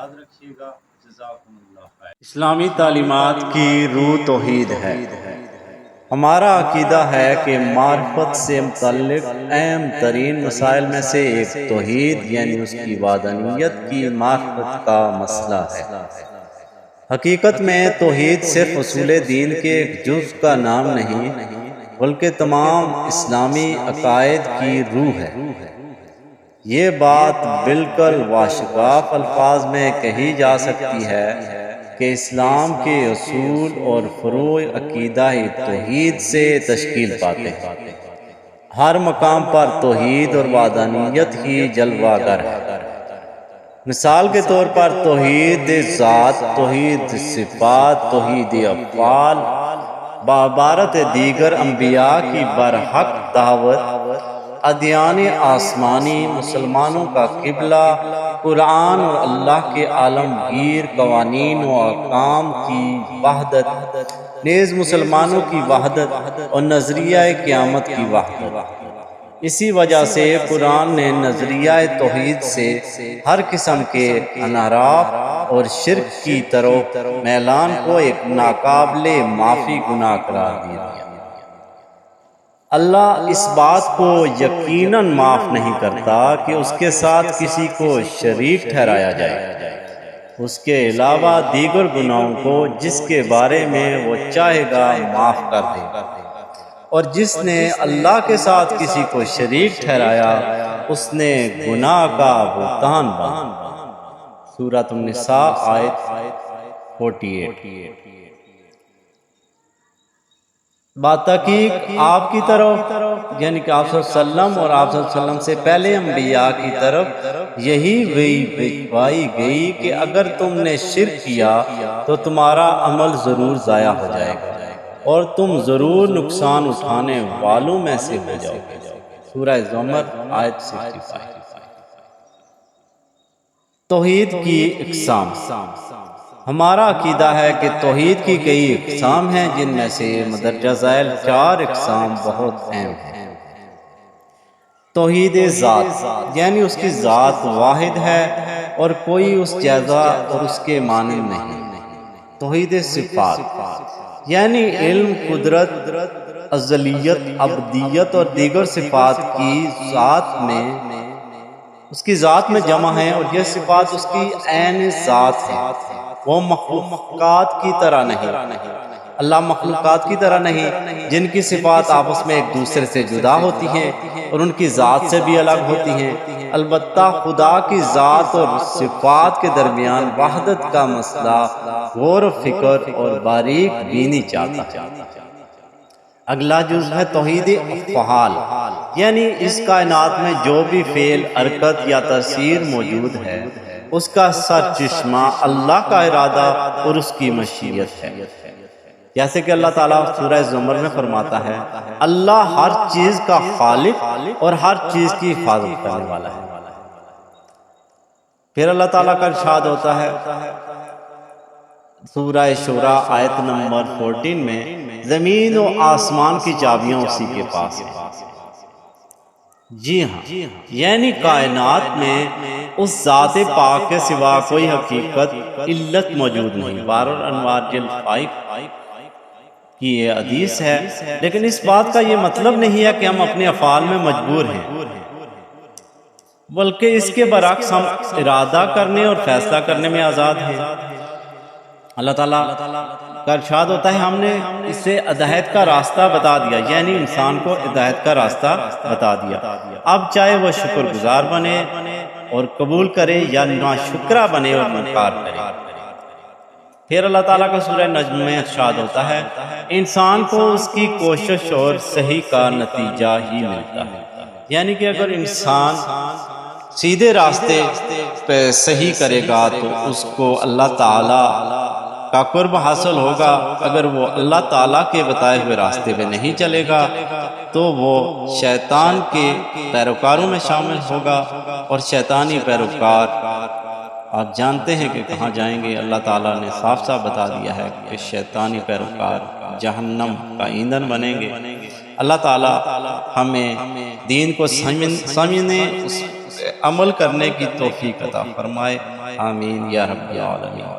یاد رکھیے گا۔ جزاکم اللہ خیر۔ اسلامی تعلیمات کی روح توحید ہے۔ ہمارا عقیدہ ہے کہ معرفت سے متعلق اہم ترین مسائل میں سے ایک توحید یعنی اس کی وحدانیت کی معرفت کا مسئلہ ہے۔ حقیقت میں توحید صرف اصول دین کے ایک جز کا نام نہیں بلکہ تمام اسلامی عقائد کی روح ہے۔ یہ بات بالکل واشفاف الفاظ میں کہی جا سکتی ہے کہ اسلام کے اصول اور فروع عقیدہ توحید سے تشکیل پاتے ہیں۔ ہر مقام پر توحید اور وحدانیت ہی جلوہ گر ہے۔ مثال کے طور پر توحید ذات، توحید صفات، توحید افعال بعبارت دیگر انبیاء کی برحق دعوت، ادیان آسمانی، مسلمانوں کا قبلہ، قرآن اور اللہ کے عالمگیر قوانین و احکام کی وحدت، نیز مسلمانوں کی وحدت اور نظریہ قیامت کی وحدت۔ اسی وجہ سے قرآن نے نظریہ توحید سے ہر قسم کے انحراف اور شرک کی طرف میلان کو ایک ناقابل معافی گناہ قرار دیا۔ اللہ اس بات کو یقیناً معاف نہیں کرتا کہ اس کے ساتھ کسی کو شریک ٹھہرایا جائے، اس کے علاوہ دیگر گناہوں کو جس کے بارے میں وہ چاہے گا معاف کر دے، اور جس نے اللہ کے ساتھ کسی کو شریک ٹھہرایا اس نے گناہ کا بہتان باندھا۔ سورۃ النساء آیت 48۔ باتحقیق آپ کی طرف یعنی کہ آپ صلی اللہ علیہ وسلم اور آپ صلی اللہ علیہ وسلم سے پہلے انبیاء کی طرف یہی بھجوائی گئی کہ اگر تم نے شرک کیا تو تمہارا عمل ضرور ضائع ہو جائے گا اور تم ضرور نقصان اٹھانے والوں میں سے ہو جاؤ گے۔ سورہ زمر آیت 65۔ توحید کی اقسام۔ ہمارا عقیدہ ہے کہ توحید کی کئی اقسام ہیں جن میں سے مندرجہ ذیل 4 اقسام بہت اہم ہیں۔ توحید ذات یعنی اس کی ذات واحد ہے اور کوئی اس جیسا اور اس کے مانند نہیں۔ توحید صفات یعنی علم، قدرت، ازلیت، ابدیت اور دیگر صفات کی ذات میں اس کی ذات میں جمع ہیں اور یہ صفات اس کی عین ذات ہے۔ وہ مخلوقات کی طرح نہیں، اللہ مخلوقات کی طرح نہیں جن کی صفات آپس میں ایک دوسرے سے جدا ہوتی ہیں اور ان کی ذات سے بھی الگ ہوتی ہیں۔ البتہ خدا کی ذات اور صفات کے درمیان وحدت کا مسئلہ غور و فکر اور باریک بینی چاہتا ہے۔ اگلا جز ہے توحید افعال یعنی اس کائنات میں جو بھی فعل، حرکت یا تاثیر موجود ہے اس کا سرچشمہ اللہ کا ارادہ اور اس کی مشیت ہے۔ جیسے کہ اللہ تعالیٰ سورہ زمر میں فرماتا ہے، اللہ ہر چیز کا خالق اور ہر چیز کی حفاظت کرنے والا ہے۔ پھر اللہ تعالیٰ کا ارشاد ہوتا ہے سورہ شورى آیت نمبر 14 میں، زمین و آسمان کی چابیاں اسی کے پاس ہیں۔ جی ہاں، یعنی کائنات میں اس ذات پاک کے سوا کوئی حقیقت علت موجود نہیں۔ بار الانوار جلد 5 کی یہ حدیث ہے، لیکن اس بات کا یہ مطلب نہیں ہے کہ ہم اپنے افعال میں مجبور ہیں، بلکہ اس کے برعکس ہم ارادہ کرنے اور فیصلہ کرنے میں آزاد ہیں۔ اللہ تعالیٰ کا ارشاد ہوتا ہے، ہم نے اسے ہدایت کا راستہ بتا دیا، یعنی انسان کو ہدایت کا راستہ بتا دیا۔ اب چاہے وہ شکر گزار بنے اور قبول کرے یا ناشکرہ بنے اور انکار کرے۔ پھر اللہ تعالیٰ کا سورہ نجم میں ارشاد ہوتا ہے، انسان کو اس کی کوشش اور صحیح کا نتیجہ ہی ملتا ہے۔ یعنی کہ اگر انسان سیدھے راستے پہ صحیح کرے گا تو اس کو اللہ تعالیٰ کا قرب حاصل ہوگا، اگر وہ اللہ تعالیٰ کے بتائے ہوئے راستے پہ نہیں چلے گا تو وہ شیطان کے پیروکاروں میں شامل ہوگا، اور شیطانی پیروکار آپ جانتے ہیں کہ کہاں جائیں گے۔ اللہ تعالیٰ نے صاف صاف بتا دیا ہے کہ شیطانی پیروکار جہنم کا ایندھن بنیں گے۔ اللہ تعالیٰ ہمیں دین کو سمجھنے، عمل کرنے کی توفیق عطا فرمائے، آمین یا رب العالمین۔